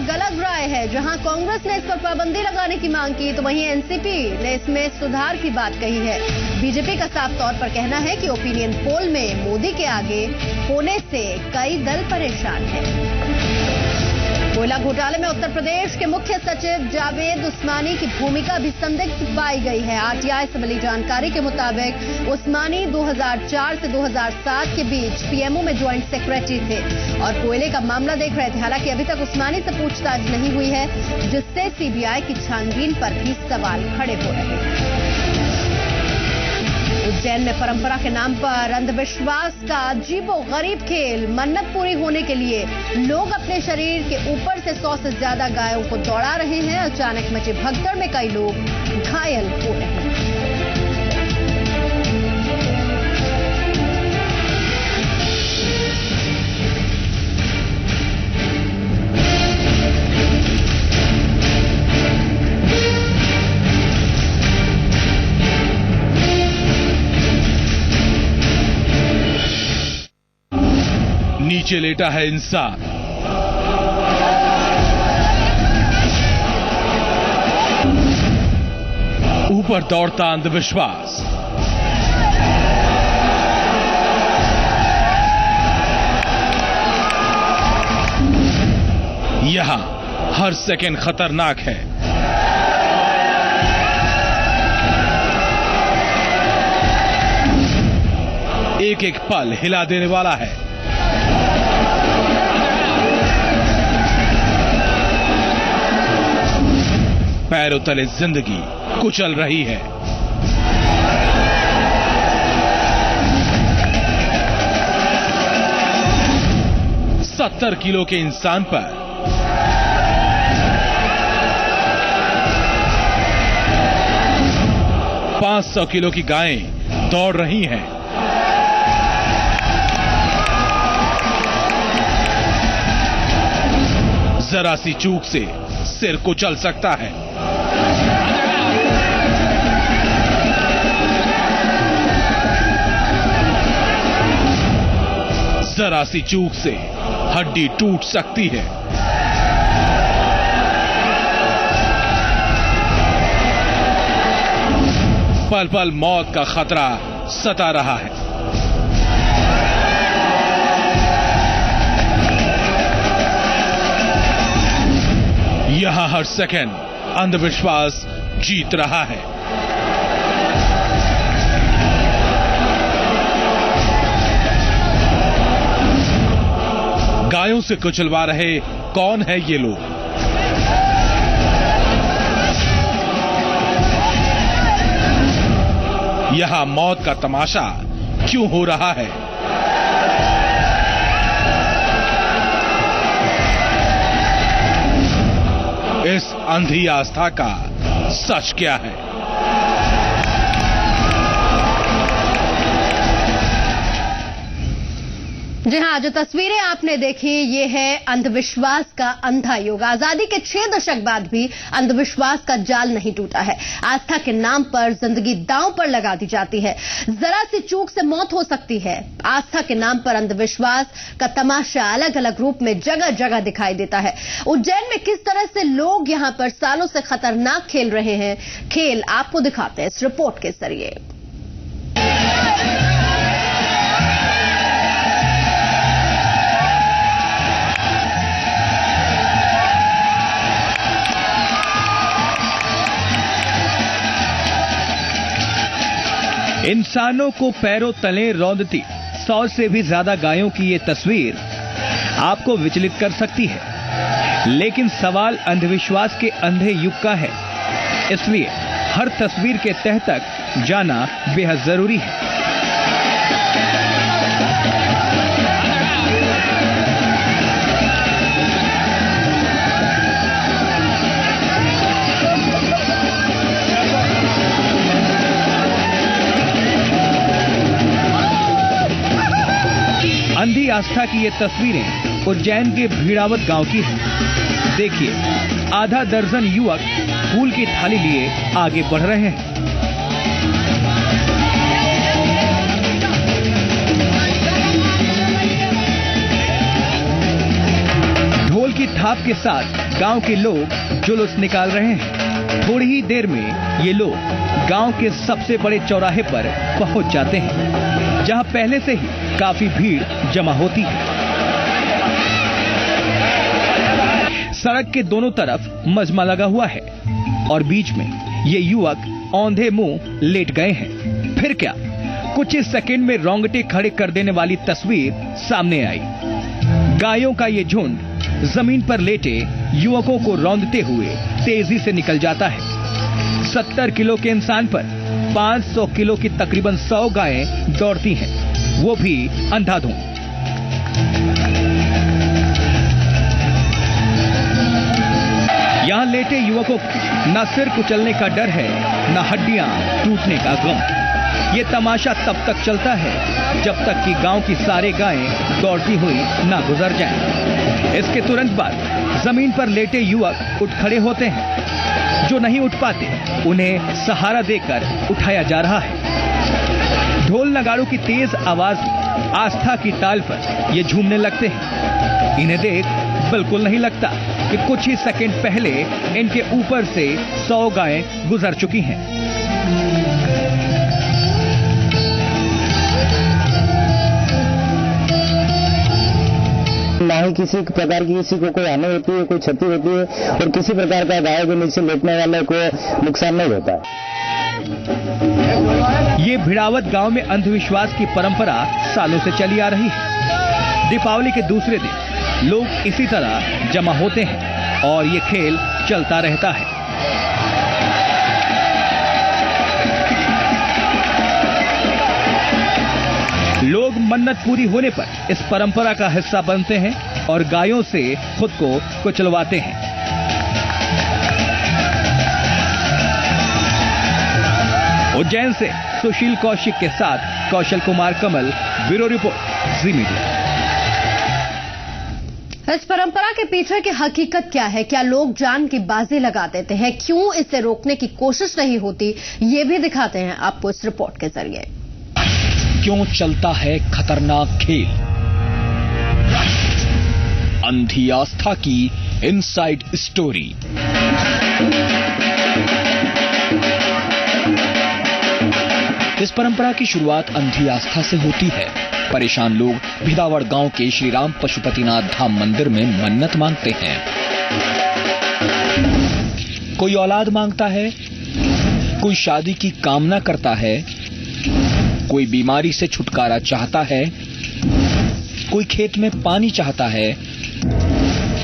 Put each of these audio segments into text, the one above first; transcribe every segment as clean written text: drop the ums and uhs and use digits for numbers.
अलग अलग राय है। जहां कांग्रेस ने इस पर पाबंदी लगाने की मांग की, तो वहीं एनसीपी ने इसमें सुधार की बात कही है। बीजेपी का साफ तौर पर कहना है कि ओपिनियन पोल में मोदी के आगे होने से कई दल परेशान हैं। कोयला घोटाले में उत्तर प्रदेश के मुख्य सचिव जावेद उस्मानी की भूमिका भी संदिग्ध पाई गई है। आरटीआई से मिली जानकारी के मुताबिक उस्मानी 2004 से 2007 के बीच पीएमओ में ज्वाइंट सेक्रेटरी थे और कोयले का मामला देख रहे थे। हालांकि अभी तक उस्मानी से पूछताछ नहीं हुई है, जिससे सीबीआई की छानबीन पर भी सवाल खड़े हो रहे हैं। उज्जैन में परंपरा के नाम पर अंधविश्वास का अजीबोगरीब खेल। मन्नत पूरी होने के लिए लोग अपने शरीर के ऊपर से 100 से ज्यादा गायों को दौड़ा रहे हैं। अचानक मची भगदड़ में कई लोग घायल हो रहे हैं। नीचे लेटा है इंसान, ऊपर दौड़ता अंधविश्वास। यहां हर सेकंड खतरनाक है। एक एक पल हिला देने वाला है। पैरों तले जिंदगी कुचल रही है। सत्तर किलो के इंसान पर 500 किलो की गायें दौड़ रही हैं। जरा सी चूक से सिर कुचल सकता है। जरा सी चूक से हड्डी टूट सकती है। पल पल मौत का खतरा सता रहा है। यहां हर सेकंड अंधविश्वास जीत रहा है। गायों से कुचलवा रहे कौन है ये लोग? यहां मौत का तमाशा क्यों हो रहा है? इस अंधी आस्था का सच क्या है? जी हां, जो तस्वीरें आपने देखी ये है अंधविश्वास का अंधा युग। आजादी के 6 दशक बाद भी अंधविश्वास का जाल नहीं टूटा है। आस्था के नाम पर जिंदगी दांव पर लगा दी जाती है। जरा सी चूक से मौत हो सकती है। आस्था के नाम पर अंधविश्वास का तमाशा अलग अलग रूप में जगह जगह दिखाई देता है। उज्जैन में किस तरह से लोग यहां पर सालों से खतरनाक खेल रहे हैं, खेल आपको दिखाते हैं इस रिपोर्ट के जरिए। इंसानों को पैरों तले रौंदती 100 से भी ज्यादा गायों की ये तस्वीर आपको विचलित कर सकती है, लेकिन सवाल अंधविश्वास के अंधे युग का है। इसलिए हर तस्वीर के तह तक जाना बेहद जरूरी है। अंधी आस्था की ये तस्वीरें उज्जैन के भीड़ावत गांव की हैं। देखिए, आधा दर्जन युवक फूल की थाली लिए आगे बढ़ रहे हैं। ढोल की थाप के साथ गांव के लोग जुलूस निकाल रहे हैं। थोड़ी ही देर में ये लोग गांव के सबसे बड़े चौराहे पर पहुंच जाते हैं, जहां पहले से ही काफी भीड़ जमा होती है। सड़क के दोनों तरफ मजमा लगा हुआ है और बीच में ये युवक औंधे मुंह लेट गए हैं। फिर क्या, कुछ ही सेकंड में रोंगटे खड़े कर देने वाली तस्वीर सामने आई। गायों का ये झुंड जमीन पर लेटे युवकों को रौंदते हुए तेजी से निकल जाता है। 70 किलो के इंसान पर 500 किलो की तकरीबन 100 गायें दौड़ती हैं, वो भी अंधाधुंध। यहां लेटे युवकों को न सिर कुचलने का डर है, न हड्डियां टूटने का गम। ये तमाशा तब तक चलता है जब तक कि गांव की सारी गायें दौड़ती हुई ना गुजर जाएं। इसके तुरंत बाद जमीन पर लेटे युवक उठ खड़े होते हैं। जो नहीं उठ पाते उन्हें सहारा देकर उठाया जा रहा है। ढोल नगाड़ों की तेज आवाज में आस्था की ताल पर ये झूमने लगते हैं। इन्हें देख बिल्कुल नहीं लगता कि कुछ ही सेकंड पहले इनके ऊपर से 100 गायें गुजर चुकी हैं। ना ही किसी प्रकार की किसी को कोई हानि होती है, कोई क्षति होती है और किसी प्रकार का गायों के नीचे लेटने वाले को नुकसान नहीं होता है। ये भिड़ावत गांव में अंधविश्वास की परंपरा सालों से चली आ रही है। दीपावली के दूसरे दिन लोग इसी तरह जमा होते हैं और ये खेल चलता रहता है। लोग मन्नत पूरी होने पर इस परंपरा का हिस्सा बनते हैं और गायों से खुद को कुचलवाते हैं। उज्जैन से सुशील कौशिक के साथ कौशल कुमार कमल, ब्यूरो रिपोर्ट, जी मीडिया। इस परंपरा के पीछे की हकीकत क्या है? क्या लोग जान की बाजी लगा देते हैं? क्यों इसे रोकने की कोशिश नहीं होती? ये भी दिखाते हैं आपको इस रिपोर्ट के जरिए। क्यों चलता है खतरनाक खेल? अंधी आस्था की इनसाइड स्टोरी। इस परंपरा की शुरुआत अंधी आस्था से होती है। परेशान लोग भिदावड़ गांव के श्री राम पशुपतिनाथ धाम मंदिर में मन्नत मांगते हैं। कोई औलाद मांगता है, कोई शादी की कामना करता है, कोई बीमारी से छुटकारा चाहता है, कोई खेत में पानी चाहता है,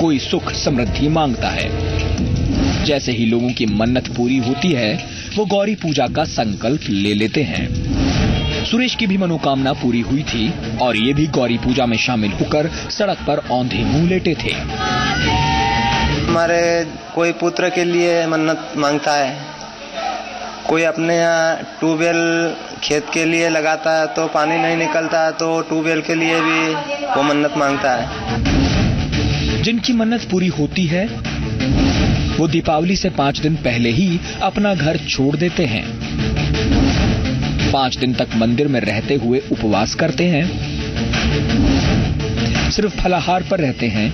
कोई सुख समृद्धि मांगता है। जैसे ही लोगों की मन्नत पूरी होती है, वो गौरी पूजा का संकल्प ले लेते हैं। सुरेश की भी मनोकामना पूरी हुई थी और ये भी गौरी पूजा में शामिल होकर सड़क पर औंधे मुंह लेटे थे। हमारे कोई पुत्र के लिए मन्नत मांगता है, कोई अपने यहाँ ट्यूबवेल खेत के लिए लगाता है तो पानी नहीं निकलता है तो ट्यूबवेल के लिए भी वो मन्नत मांगता है। जिनकी मन्नत पूरी होती है वो दीपावली से 5 दिन पहले ही अपना घर छोड़ देते हैं। 5 दिन तक मंदिर में रहते हुए उपवास करते हैं, सिर्फ फलाहार पर रहते हैं।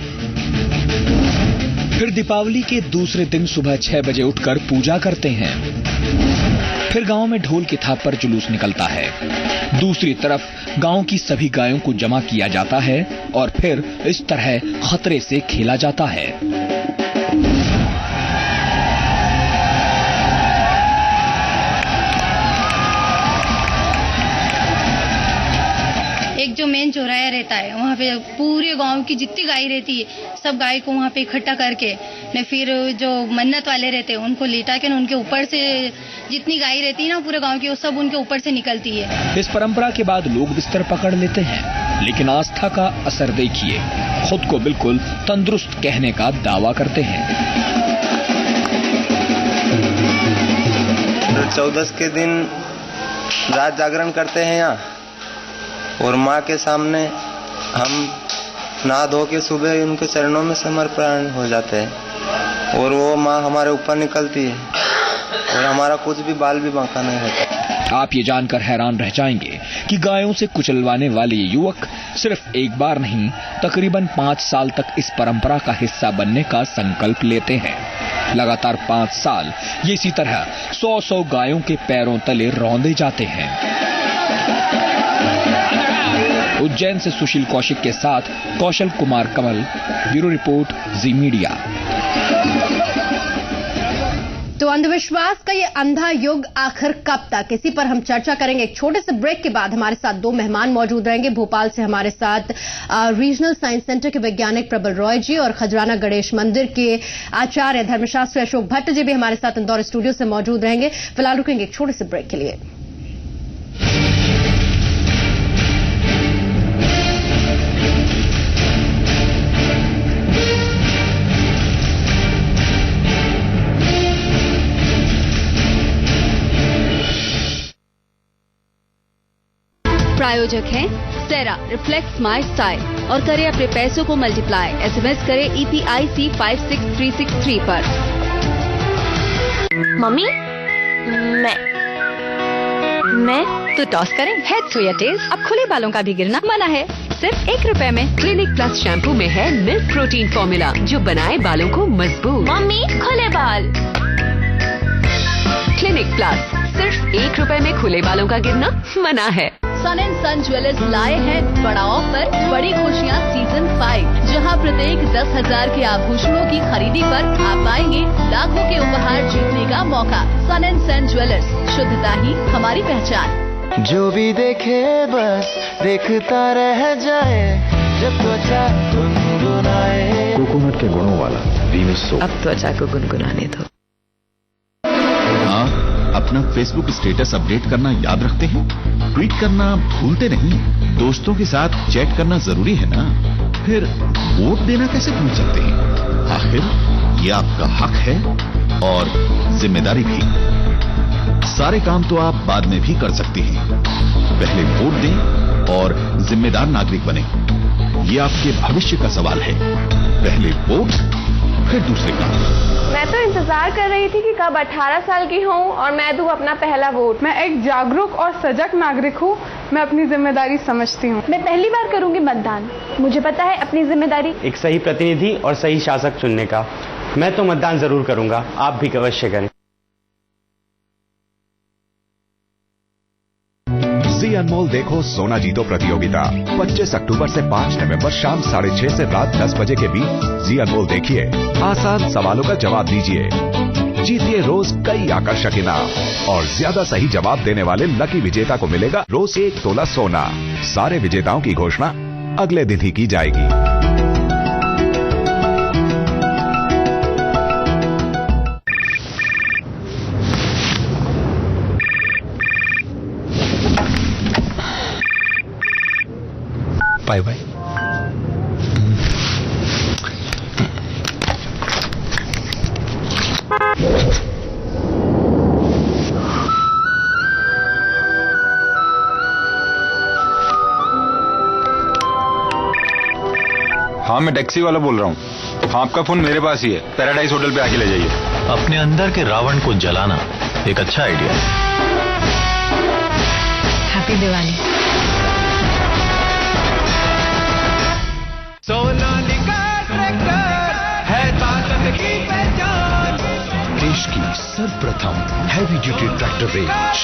फिर दीपावली के दूसरे दिन सुबह 6 बजे उठकर पूजा करते हैं। फिर गांव में ढोल की थाप पर जुलूस निकलता है। दूसरी तरफ गांव की सभी गायों को जमा किया जाता है और फिर इस तरह खतरे से खेला जाता है। एक जो मेन चौराया रहता है वहाँ पे पूरे गांव की जितनी गाय रहती है सब गाय को वहाँ पे इकट्ठा करके ने फिर जो मन्नत वाले रहते हैं उनको लेटा के उनके ऊपर से जितनी गाय रहती है ना पूरे गांव की वो सब उनके ऊपर से निकलती है। इस परंपरा के बाद लोग बिस्तर पकड़ लेते हैं, लेकिन आस्था का असर देखिए, खुद को बिल्कुल तंदुरुस्त कहने का दावा करते हैं। 14 के दिन रात जागरण करते हैं यहाँ और माँ के सामने हम नहा धो के सुबह उनके चरणों में समर्पण हो जाते हैं और वो माँ हमारे ऊपर निकलती है और हमारा कुछ भी बाल भी बांका नहीं होता। आप ये जानकर हैरान रह जाएंगे कि गायों से कुचलवाने वाले ये युवक सिर्फ एक बार नहीं, तकरीबन 5 साल तक इस परंपरा का हिस्सा बनने का संकल्प लेते हैं। लगातार 5 साल ये इसी तरह 100 गायों के पैरों तले रौंदे जाते हैं। उज्जैन से सुशील कौशिक के साथ कौशल कुमार कमल, ब्यूरो रिपोर्ट, जी मीडिया। तो अंधविश्वास का ये अंधा युग आखिर कब तक, इसी पर हम चर्चा करेंगे। एक छोटे से ब्रेक के बाद हमारे साथ 2 मेहमान मौजूद रहेंगे। भोपाल से हमारे साथ रीजनल साइंस सेंटर के वैज्ञानिक प्रबल रॉय जी और खजराना गणेश मंदिर के आचार्य धर्मशास्त्री अशोक भट्ट जी भी हमारे साथ इंदौर स्टूडियो से मौजूद रहेंगे। फिलहाल रुकेंगे एक छोटे से ब्रेक के लिए। प्रायोजक हैं सेरा, रिफ्लेक्ट स्माइल स्टाइल और करें अपने पैसों को मल्टीप्लाई। एसएमएस करें EPIC 56363 पर। मम्मी, मैं तो टॉस करें हेड्स हो या टेल्स। अब खुले बालों का भी गिरना मना है, सिर्फ 1 रुपए में। क्लिनिक प्लस शैम्पू में है मिल्क प्रोटीन फॉर्मूला जो बनाए बालों को मजबूत। मम्मी, खुले बाल। क्लिनिक प्लस, सिर्फ 1 रुपए में खुले बालों का गिरना मना है। सन एंड सन ज्वेलर्स लाए हैं बड़ा ऑफर, बड़ी खुशियाँ सीजन 5, जहां प्रत्येक 10,000 के आभूषणों की खरीदी पर आप पाएंगे लाखों के उपहार जीतने का मौका। सन एंड सन ज्वेलर्स, शुद्धता ही हमारी पहचान। जो भी देखे बस देखता रह जाए, जब त्वचा गुनगुनाए। कोकोनट के गुणों वाला वीनस सोप। अब त्वचा को गुनगुनाने दो। अपना फेसबुक स्टेटस अपडेट करना याद रखते हैं? ट्वीट करना भूलते नहीं? दोस्तों के साथ चैट करना जरूरी है ना? फिर वोट देना कैसे भूल सकते हैं? आखिर ये आपका हक है और जिम्मेदारी भी। सारे काम तो आप बाद में भी कर सकते हैं, पहले वोट दें और जिम्मेदार नागरिक बने। ये आपके भविष्य का सवाल है। पहले वोट, फिर दूसरे काम। मैं तो इंतजार कर रही थी कि कब 18 साल की हूँ और मैं दूँ अपना पहला वोट। मैं एक जागरूक और सजग नागरिक हूँ, मैं अपनी जिम्मेदारी समझती हूँ। मैं पहली बार करूँगी मतदान, मुझे पता है अपनी जिम्मेदारी। एक सही प्रतिनिधि और सही शासक चुनने का। मैं तो मतदान जरूर करूँगा, आप भी अवश्य करें। जी अनमोल देखो सोना जीतो प्रतियोगिता 25 अक्टूबर से 5 नवंबर शाम 6:30 से रात 10 बजे के बीच जी अनमोल देखिए। आसान सवालों का जवाब दीजिए, जीतिए रोज कई आकर्षक इनाम और ज्यादा सही जवाब देने वाले लकी विजेता को मिलेगा रोज 1 तोला सोना। सारे विजेताओं की घोषणा अगले दिन ही की जाएगी। Bye bye. हाँ, मैं टैक्सी वाला बोल रहा हूँ। हाँ, आपका फोन मेरे पास ही है। पैराडाइज होटल पे आके ले जाइए। अपने अंदर के रावण को जलाना एक अच्छा आइडिया है। हैप्पी दिवाली। सोनालिका ट्रैक्टर है ताकत की पहचान। देश की सर्वप्रथम हैवी ड्यूटी ट्रैक्टर रेंज,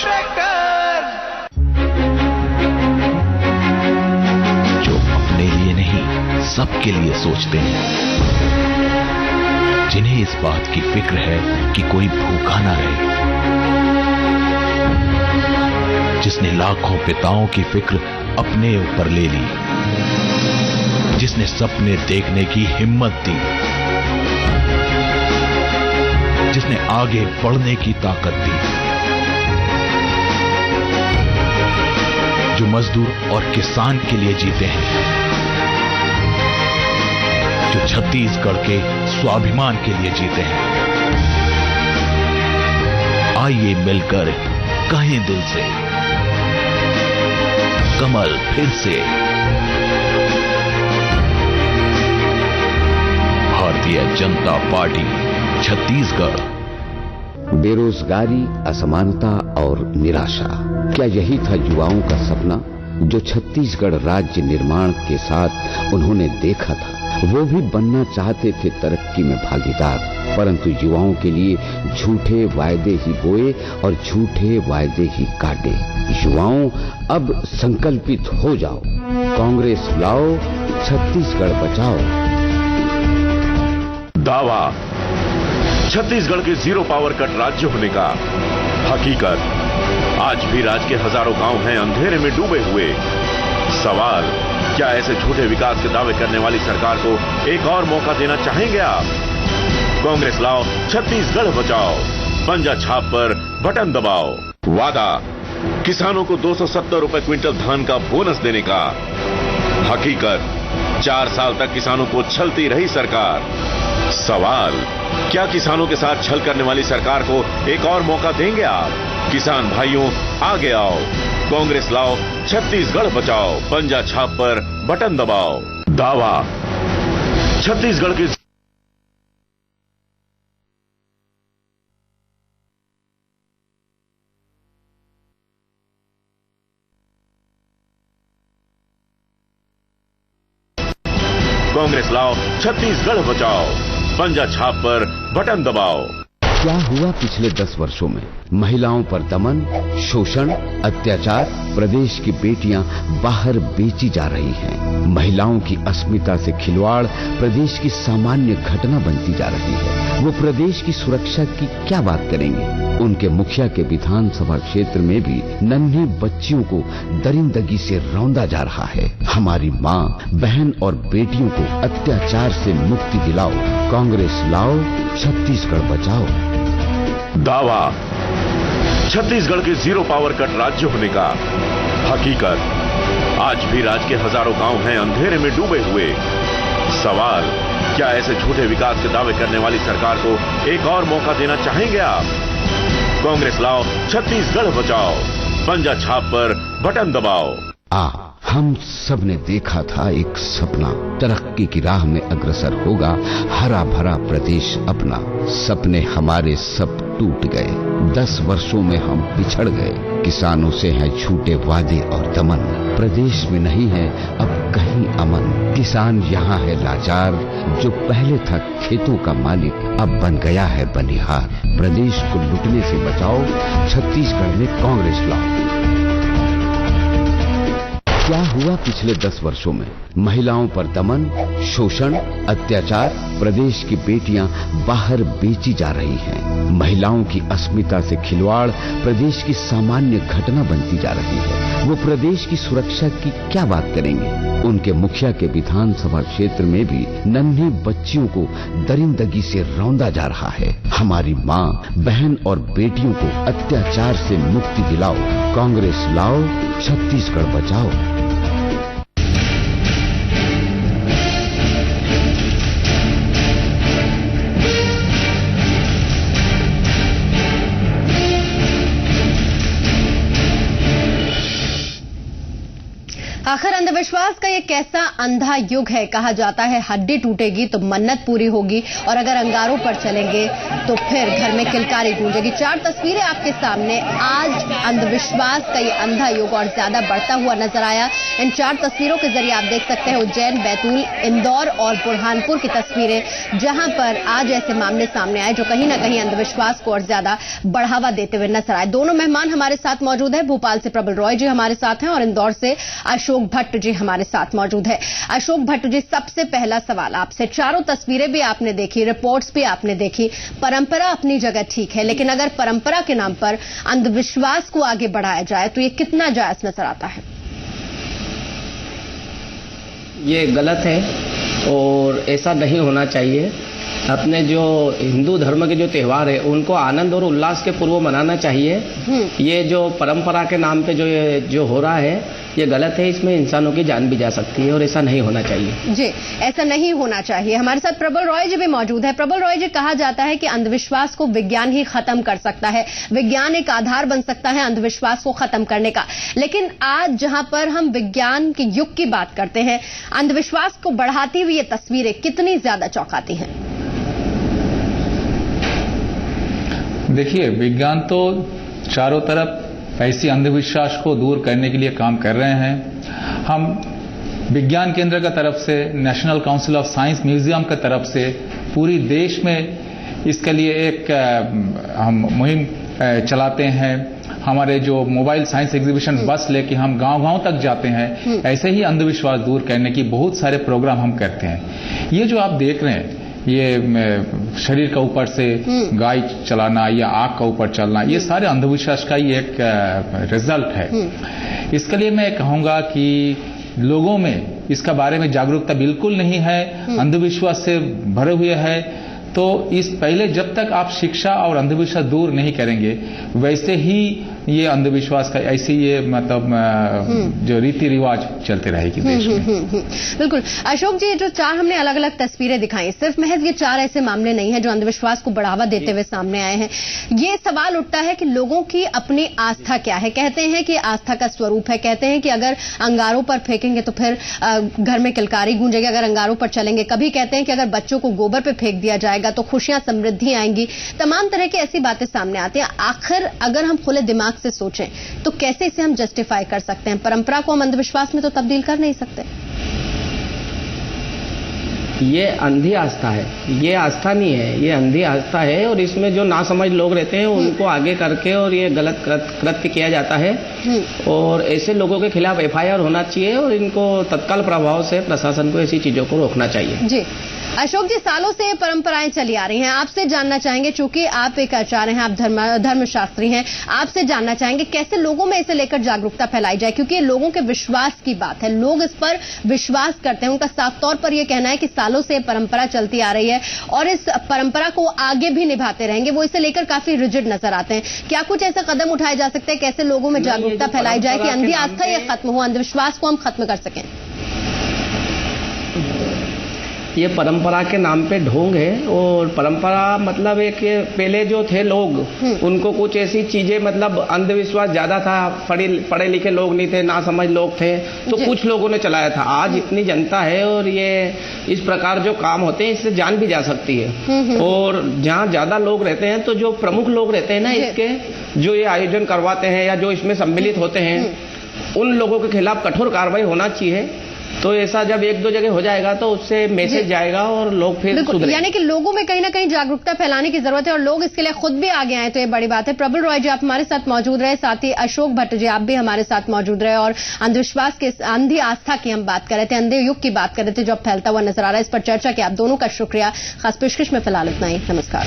जो अपने लिए नहीं सबके लिए सोचते हैं, जिन्हें इस बात की फिक्र है कि कोई भूखा ना रहे, जिसने लाखों पिताओं की फिक्र अपने ऊपर ले ली, जिसने सपने देखने की हिम्मत दी, जिसने आगे बढ़ने की ताकत दी, जो मजदूर और किसान के लिए जीते हैं, जो छत्तीसगढ़ के स्वाभिमान के लिए जीते हैं। आइए मिलकर कहें दिल से, कमल फिर से। भारतीय जनता पार्टी छत्तीसगढ़। बेरोजगारी, असमानता और निराशा, क्या यही था युवाओं का सपना? जो छत्तीसगढ़ राज्य निर्माण के साथ उन्होंने देखा था। वो भी बनना चाहते थे तरक्की में भागीदार, परंतु युवाओं के लिए झूठे वायदे ही बोए और झूठे वायदे ही काटे। युवाओं, अब संकल्पित हो जाओ, कांग्रेस लाओ, छत्तीसगढ़ बचाओ। दावा छत्तीसगढ़ के जीरो पावर कट राज्य होने का। हकीकत आज भी राज्य के हजारों गांव हैं अंधेरे में डूबे हुए। सवाल, क्या ऐसे झूठे विकास के दावे करने वाली सरकार को एक और मौका देना चाहेंगे आप? कांग्रेस लाओ, छत्तीसगढ़ बचाओ, पंजा छाप पर बटन दबाओ। वादा, किसानों को 270 रुपए क्विंटल धान का बोनस देने का। हकीकत, 4 साल तक किसानों को छलती रही सरकार। सवाल, क्या किसानों के साथ छल करने वाली सरकार को एक और मौका देंगे आप? किसान भाइयों, आगे आओ, कांग्रेस लाओ, छत्तीसगढ़ बचाओ, पंजा छाप पर बटन दबाओ। दावा, छत्तीसगढ़ की कांग्रेस लाओ, छत्तीसगढ़ बचाओ, पंजा छाप पर बटन दबाओ। क्या हुआ पिछले 10 वर्षों में? महिलाओं पर दमन, शोषण, अत्याचार। प्रदेश की बेटियां बाहर बेची जा रही हैं। महिलाओं की अस्मिता से खिलवाड़ प्रदेश की सामान्य घटना बनती जा रही है। वो प्रदेश की सुरक्षा की क्या बात करेंगे? उनके मुखिया के विधानसभा क्षेत्र में भी नन्ही बच्चियों को दरिंदगी से रौंदा जा रहा है। हमारी माँ, बहन और बेटियों को अत्याचार से मुक्ति दिलाओ, कांग्रेस लाओ, छत्तीसगढ़ बचाओ। दावा, छत्तीसगढ़ के जीरो पावर कट राज्य होने का। हकीकत, आज भी राज्य के हजारों गांव हैं अंधेरे में डूबे हुए। सवाल, क्या ऐसे झूठे विकास के दावे करने वाली सरकार को एक और मौका देना चाहेंगे आप? कांग्रेस लाओ, छत्तीसगढ़ बचाओ, पंजा छाप पर बटन दबाओ। हम सब ने देखा था एक सपना, तरक्की की राह में अग्रसर होगा हरा भरा प्रदेश अपना। सपने हमारे सब टूट गए। 10 वर्षों में हम पिछड़ गए। किसानों से हैं झूठे वादे और दमन। प्रदेश में नहीं है अब कहीं अमन। किसान यहाँ है लाचार, जो पहले था खेतों का मालिक अब बन गया है बनिहार। प्रदेश को लुटने से बचाओ, छत्तीसगढ़ में कांग्रेस लाओ। क्या हुआ पिछले 10 वर्षों में? महिलाओं पर दमन, शोषण, अत्याचार। प्रदेश की बेटियां बाहर बेची जा रही हैं। महिलाओं की अस्मिता से खिलवाड़ प्रदेश की सामान्य घटना बनती जा रही है। वो प्रदेश की सुरक्षा की क्या बात करेंगे? उनके मुखिया के विधानसभा क्षेत्र में भी नन्ही बच्चियों को दरिंदगी से रौंदा जा रहा है। हमारी माँ, बहन और बेटियों को अत्याचार से मुक्ति दिलाओ, कांग्रेस लाओ, छत्तीसगढ़ बचाओ। आखिर अंधविश्वास का ये कैसा अंधा युग है? कहा जाता है हड्डी टूटेगी तो मन्नत पूरी होगी, और अगर अंगारों पर चलेंगे तो फिर घर में किलकारी गूंजेगी। 4 तस्वीरें आपके सामने। आज अंधविश्वास का ये अंधा युग और ज्यादा बढ़ता हुआ नजर आया। इन 4 तस्वीरों के जरिए आप देख सकते हैं उज्जैन, बैतूल, इंदौर और बुरहानपुर की तस्वीरें, जहां पर आज ऐसे मामले सामने आए जो कहीं ना कहीं अंधविश्वास को और ज्यादा बढ़ावा देते हुए नजर आए। दोनों मेहमान हमारे साथ मौजूद है। भोपाल से प्रबल रॉय जी हमारे साथ हैं और इंदौर से अशोक भट्ट जी हमारे साथ मौजूद है। अशोक भट्ट जी, सबसे पहला सवाल आपसे। चारों तस्वीरें भी आपने देखी, रिपोर्ट्स भी आपने देखी। परंपरा अपनी जगह ठीक है, लेकिन अगर परंपरा के नाम पर अंधविश्वास को आगे बढ़ाया जाए तो ये कितना जायज नजर आता है? ये गलत है और ऐसा नहीं होना चाहिए। अपने जो हिंदू धर्म के जो त्यौहार है उनको आनंद और उल्लास के पूर्व मनाना चाहिए। ये जो परंपरा के नाम पे जो हो रहा है ये गलत है। इसमें इंसानों की जान भी जा सकती है और ऐसा नहीं होना चाहिए। जी, ऐसा नहीं होना चाहिए। हमारे साथ प्रबल रॉय जी भी मौजूद है। प्रबल रॉय जी, कहा जाता है कि अंधविश्वास को विज्ञान ही खत्म कर सकता है, विज्ञान एक आधार बन सकता है अंधविश्वास को खत्म करने का। लेकिन आज जहां पर हम विज्ञान के युग की बात करते हैं, अंधविश्वास को बढ़ाती हुई ये तस्वीरें कितनी ज्यादा चौंकाती हैं? देखिए, विज्ञान तो चारों तरफ ऐसी अंधविश्वास को दूर करने के लिए काम कर रहे हैं। हम विज्ञान केंद्र का तरफ से, national council of science museum का तरफ से पूरी देश में इसके लिए एक हम मुहिम चलाते हैं। हमारे जो मोबाइल साइंस एग्जीबिशन बस लेके हम गांव-गांव तक जाते हैं। ऐसे ही अंधविश्वास दूर करने की बहुत सारे प्रोग्राम हम करते हैं। ये जो आप देख रहे हैं, ये शरीर के ऊपर से गाय चलाना या आग का ऊपर चलना, ये सारे अंधविश्वास का ही एक रिजल्ट है। इसके लिए मैं कहूंगा कि लोगों में इसका बारे में जागरूकता बिल्कुल नहीं है, अंधविश्वास से भरे हुए है। तो इस पहले जब तक आप शिक्षा और अंधविश्वास दूर नहीं करेंगे, वैसे ही ये अंधविश्वास का ऐसे ये मतलब जो रीति रिवाज चलते रहेगी देश में। बिल्कुल। अशोक जी, जो 4 हमने अलग अलग तस्वीरें दिखाई, सिर्फ महज ये 4 ऐसे मामले नहीं है जो अंधविश्वास को बढ़ावा देते हुए सामने आए हैं। ये सवाल उठता है कि लोगों की अपनी आस्था क्या है। कहते हैं कि आस्था का स्वरूप है, कहते हैं कि अगर अंगारों पर फेंकेंगे तो फिर घर में किलकारी गूंजेगी, अगर अंगारों पर चलेंगे। कभी कहते हैं कि अगर बच्चों को गोबर पे फेंक दिया जाएगा तो खुशियां समृद्धि आएंगी। तमाम तरह की ऐसी बातें सामने आती हैं। आखिर अगर हम खुले दिमाग से सोचें तो कैसे इसे हम जस्टिफाई कर सकते हैं? परंपरा को हम अंधविश्वास में तो तब्दील कर नहीं सकते। ये अंधी आस्था है, ये आस्था नहीं है, ये अंधी आस्था है। और इसमें जो नासमझ लोग रहते हैं उनको आगे करके और ये गलत कृत्य किया जाता है। और ऐसे लोगों के खिलाफ FIR होना चाहिए और इनको तत्काल प्रभाव से प्रशासन को ऐसी चीजों को रोकना चाहिए। जी अशोक जी, सालों से परंपराएं चली आ रही हैं। आपसे जानना चाहेंगे, चूंकि आप एक आचार्य हैं, आप धर्मशास्त्री हैं, आपसे जानना चाहेंगे कैसे लोगों में इसे लेकर जागरूकता फैलाई जाए, क्योंकि ये लोगों के विश्वास की बात है। लोग इस पर विश्वास करते हैं। उनका साफ तौर पर यह कहना है कि सालों से परंपरा चलती आ रही है और इस परंपरा को आगे भी निभाते रहेंगे। वो इसे लेकर काफी रिजिड नजर आते हैं। क्या कुछ ऐसा कदम उठाए जा सकते हैं, कैसे लोगों में जागरूकता फैलाई जाए कि अंधी आस्था ये खत्म हो, अंधविश्वास को हम खत्म कर सकें? ये परंपरा के नाम पे ढोंग है। और परंपरा मतलब एक पहले जो थे लोग, उनको कुछ ऐसी चीजें मतलब अंधविश्वास ज्यादा था, पढ़े लिखे लोग नहीं थे, ना समझ लोग थे, तो कुछ लोगों ने चलाया था। आज इतनी जनता है और ये इस प्रकार जो काम होते हैं इससे जान भी जा सकती है। और जहाँ ज्यादा लोग रहते हैं तो जो प्रमुख लोग रहते हैं ना इसके, जो ये आयोजन करवाते हैं या जो इसमें सम्मिलित होते हैं, उन लोगों के खिलाफ कठोर कार्रवाई होना चाहिए। तो ऐसा जब 1-2 जगह हो जाएगा तो उससे मैसेज जाएगा और लोग फिर सुधरेंगे। यानी कि लोगों में कहीं ना कहीं जागरूकता फैलाने की जरूरत है और लोग इसके लिए खुद भी आगे आए, तो ये बड़ी बात है। प्रबल रॉय जी, आप हमारे साथ मौजूद रहे, साथ ही अशोक भट्ट जी, आप भी हमारे साथ मौजूद रहे। और अंधविश्वास के, अंधी आस्था की हम बात कर रहे थे, अंधे युग की बात कर रहे थे जो अब फैलता हुआ नजर आ रहा है। इस पर चर्चा की आप दोनों का शुक्रिया। खास पेशकश में फिलहाल इतना ही। नमस्कार।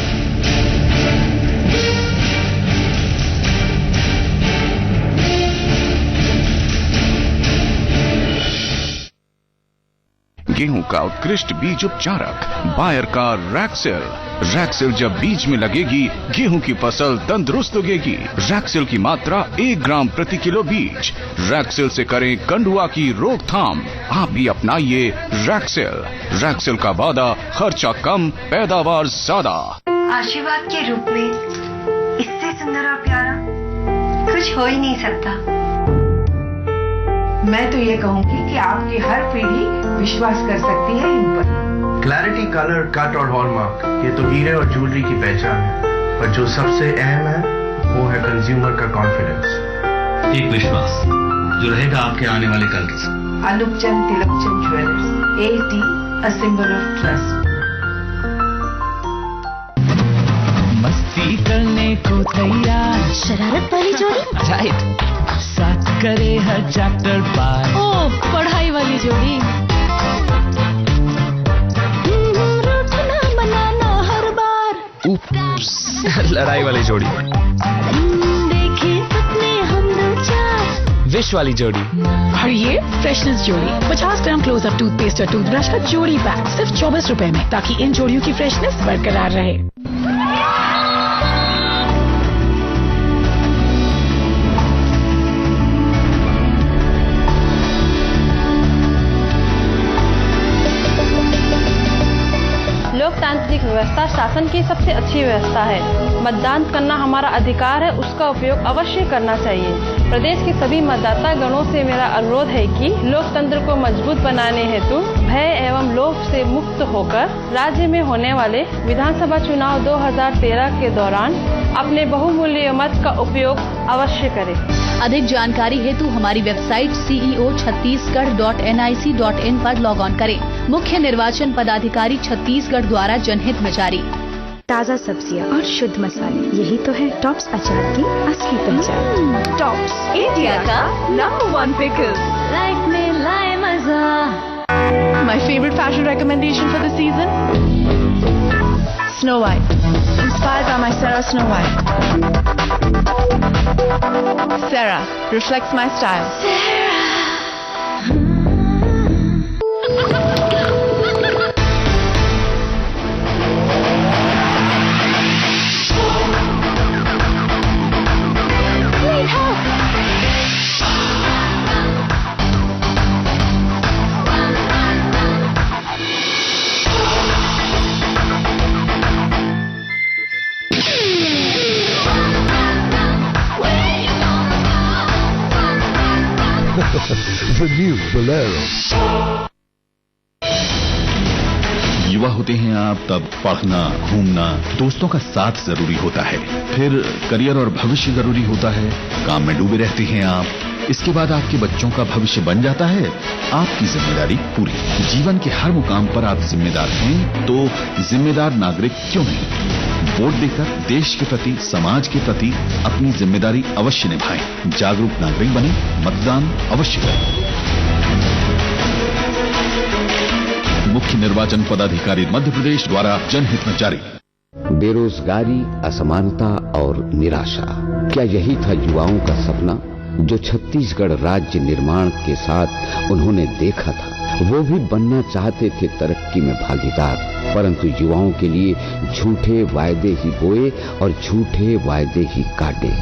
गेहूं का उत्कृष्ट बीज उपचारक बायर का रैक्सेल। रैक्सेल जब बीज में लगेगी, गेहूं की फसल तंदुरुस्त उगेगी। रैक्सेल की मात्रा 1 ग्राम प्रति किलो बीज। रैक्सेल से करें कंडुआ की रोकथाम। आप भी अपनाइए रैक्सेल। रैक्सेल का वादा, खर्चा कम, पैदावार ज्यादा। आशीर्वाद के रूप में इससे सुंदर और प्यारा कुछ हो ही नहीं सकता। मैं तो ये कहूंगी कि आपकी हर पीढ़ी विश्वास कर सकती है इन पर। क्लैरिटी, कलर, कट और हॉलमार्क, ये तो हीरे और ज्वेलरी की पहचान है, पर जो सबसे अहम है वो है कंज्यूमर का कॉन्फिडेंस। एक विश्वास जो रहेगा आपके आने वाले कल के साथ। अनूपचंद Tilakchand jewellers, AT, a symbol of trust। मस्ती करने को तैयार, शरारत वाली जोड़ी, राइट, साथ करे हर चैप्टर पार। ओ, पढ़ाई वाली जोड़ी, रूठना मनाना हर बार। उप्स, लड़ाई वाली जोड़ी, देखे सपने हम 2-4। विश वाली जोड़ी, और ये फ्रेशनेस जोड़ी, 50 ग्राम क्लोजअप टूथपेस्ट और टूथब्रश का जोड़ी पैक सिर्फ 24 रुपए में, ताकि इन जोड़ियों की फ्रेशनेस बरकरार रहे। लोकतांत्रिक व्यवस्था शासन की सबसे अच्छी व्यवस्था है। मतदान करना हमारा अधिकार है, उसका उपयोग अवश्य करना चाहिए। प्रदेश के सभी मतदाता गणों से मेरा अनुरोध है कि लोकतंत्र को मजबूत बनाने हेतु भय एवं लोभ से मुक्त होकर राज्य में होने वाले विधानसभा चुनाव 2013 के दौरान अपने बहुमूल्य मत का उपयोग अवश्य करें। अधिक जानकारी हेतु हमारी वेबसाइट ceo.chhattisgarh.nic.in पर लॉग ऑन करें। मुख्य निर्वाचन पदाधिकारी छत्तीसगढ़ द्वारा जनहित में जारी। ताज़ा सब्जियां और शुद्ध मसाले, यही तो है टॉप्स अचार की असली पहचान। टॉप्स इंडिया का नंबर 1 पिकल। लाइफ में लाए मजा। My favorite fashion recommendation for the season? Snow White. Inspired by my Sarah Snow White. Sarah reflects my style. The new Bolero. युवा होते हैं आप तब पढ़ना, घूमना, दोस्तों का साथ जरूरी होता है। फिर करियर और भविष्य जरूरी होता है। काम में डूबे रहते हैं आप। इसके बाद आपके बच्चों का भविष्य बन जाता है आपकी जिम्मेदारी पूरी। जीवन के हर मुकाम पर आप जिम्मेदार हैं, तो जिम्मेदार नागरिक क्यों नहीं? वोट देकर देश के प्रति, समाज के प्रति अपनी जिम्मेदारी अवश्य निभाएं। जागरूक नागरिक बने, मतदान अवश्य करें। मुख्य निर्वाचन पदाधिकारी मध्य प्रदेश द्वारा जनहित में जारी। बेरोजगारी, असमानता और निराशा, क्या यही था युवाओं का सपना जो छत्तीसगढ़ राज्य निर्माण के साथ उन्होंने देखा था? वो भी बनना चाहते थे तरक्की में भागीदार, परंतु युवाओं के लिए झूठे वायदे ही बोए और झूठे वायदे ही काटे।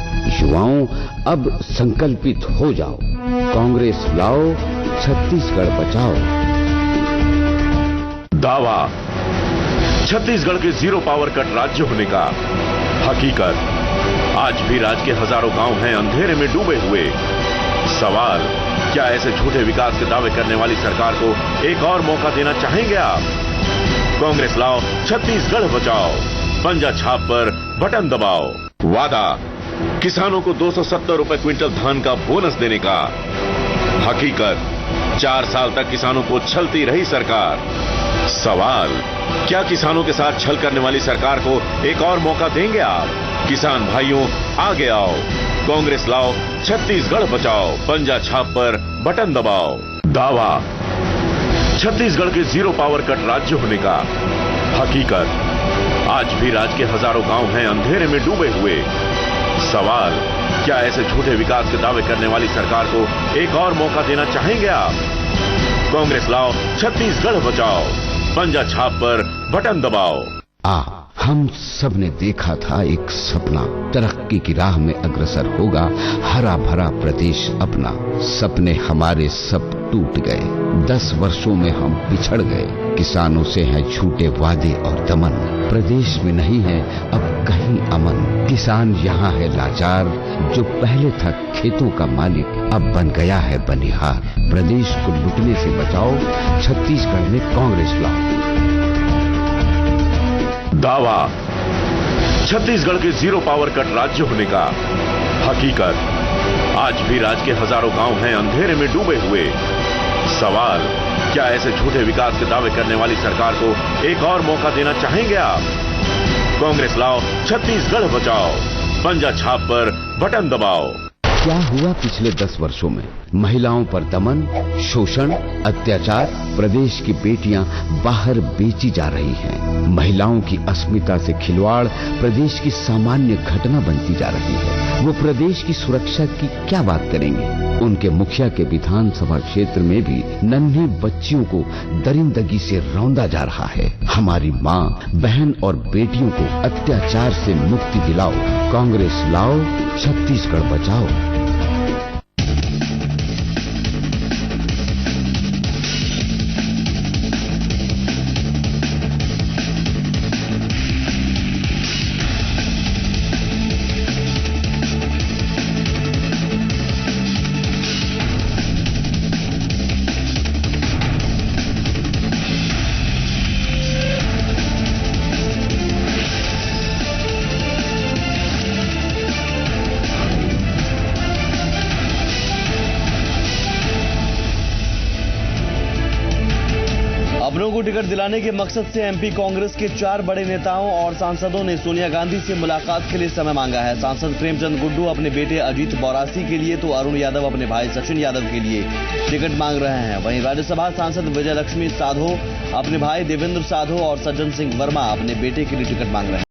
युवाओं, अब संकल्पित हो जाओ, कांग्रेस लाओ, छत्तीसगढ़ बचाओ। दावा छत्तीसगढ़ के जीरो पावर कट राज्य होने का। हकीकत आज भी राज्य के हजारों गांव हैं अंधेरे में डूबे हुए। सवाल, क्या ऐसे झूठे विकास के दावे करने वाली सरकार को एक और मौका देना चाहेंगे आप? कांग्रेस लाओ, छत्तीसगढ़ बचाओ, पंजा छाप पर बटन दबाओ। वादा, किसानों को 270 रुपए क्विंटल धान का बोनस देने का। हकीकत, 4 साल तक किसानों को छलती रही सरकार। सवाल, क्या किसानों के साथ छल करने वाली सरकार को एक और मौका देंगे आप? किसान भाइयों, आगे आओ, कांग्रेस लाओ, छत्तीसगढ़ बचाओ, पंजा छाप पर बटन दबाओ। दावा छत्तीसगढ़ के जीरो पावर कट राज्य होने का। हकीकत, आज भी राज्य के हजारों गांव हैं अंधेरे में डूबे हुए। सवाल, क्या ऐसे झूठे विकास के दावे करने वाली सरकार को एक और मौका देना चाहेंगे आप? कांग्रेस लाओ, छत्तीसगढ़ बचाओ, पंजा छाप पर बटन दबाओ। हम सब ने देखा था एक सपना, तरक्की की राह में अग्रसर होगा हरा भरा प्रदेश अपना। सपने हमारे सब टूट गए, 10 वर्षों में हम पिछड़ गए। किसानों से हैं झूठे वादे और दमन, प्रदेश में नहीं है अब कहीं अमन। किसान यहाँ है लाचार, जो पहले था खेतों का मालिक अब बन गया है बनिहार। प्रदेश को लुटने से बचाओ, छत्तीसगढ़ में कांग्रेस लाओ। दावा छत्तीसगढ़ के जीरो पावर कट राज्य होने का। हकीकत, आज भी राज्य के हजारों गांव हैं अंधेरे में डूबे हुए। सवाल, क्या ऐसे झूठे विकास के दावे करने वाली सरकार को एक और मौका देना चाहेंगे आप? कांग्रेस लाओ, छत्तीसगढ़ बचाओ, पंजा छाप पर बटन दबाओ। क्या हुआ पिछले 10 वर्षों में? महिलाओं पर दमन, शोषण, अत्याचार। प्रदेश की बेटियां बाहर बेची जा रही हैं। महिलाओं की अस्मिता से खिलवाड़ प्रदेश की सामान्य घटना बनती जा रही है। वो प्रदेश की सुरक्षा की क्या बात करेंगे? उनके मुखिया के विधानसभा क्षेत्र में भी नन्ही बच्चियों को दरिंदगी से रौंदा जा रहा है। हमारी माँ, बहन और बेटियों को अत्याचार से मुक्ति दिलाओ, कांग्रेस लाओ, छत्तीसगढ़ बचाओ। को टिकट दिलाने के मकसद से एमपी कांग्रेस के 4 बड़े नेताओं और सांसदों ने सोनिया गांधी से मुलाकात के लिए समय मांगा है। सांसद प्रेमचंद गुड्डू अपने बेटे अजीत बौरासी के लिए तो अरुण यादव अपने भाई सचिन यादव के लिए टिकट मांग रहे हैं। वहीं राज्यसभा सांसद विजय लक्ष्मी साधो अपने भाई देवेंद्र साधो और सज्जन सिंह वर्मा अपने बेटे के लिए टिकट मांग रहे हैं।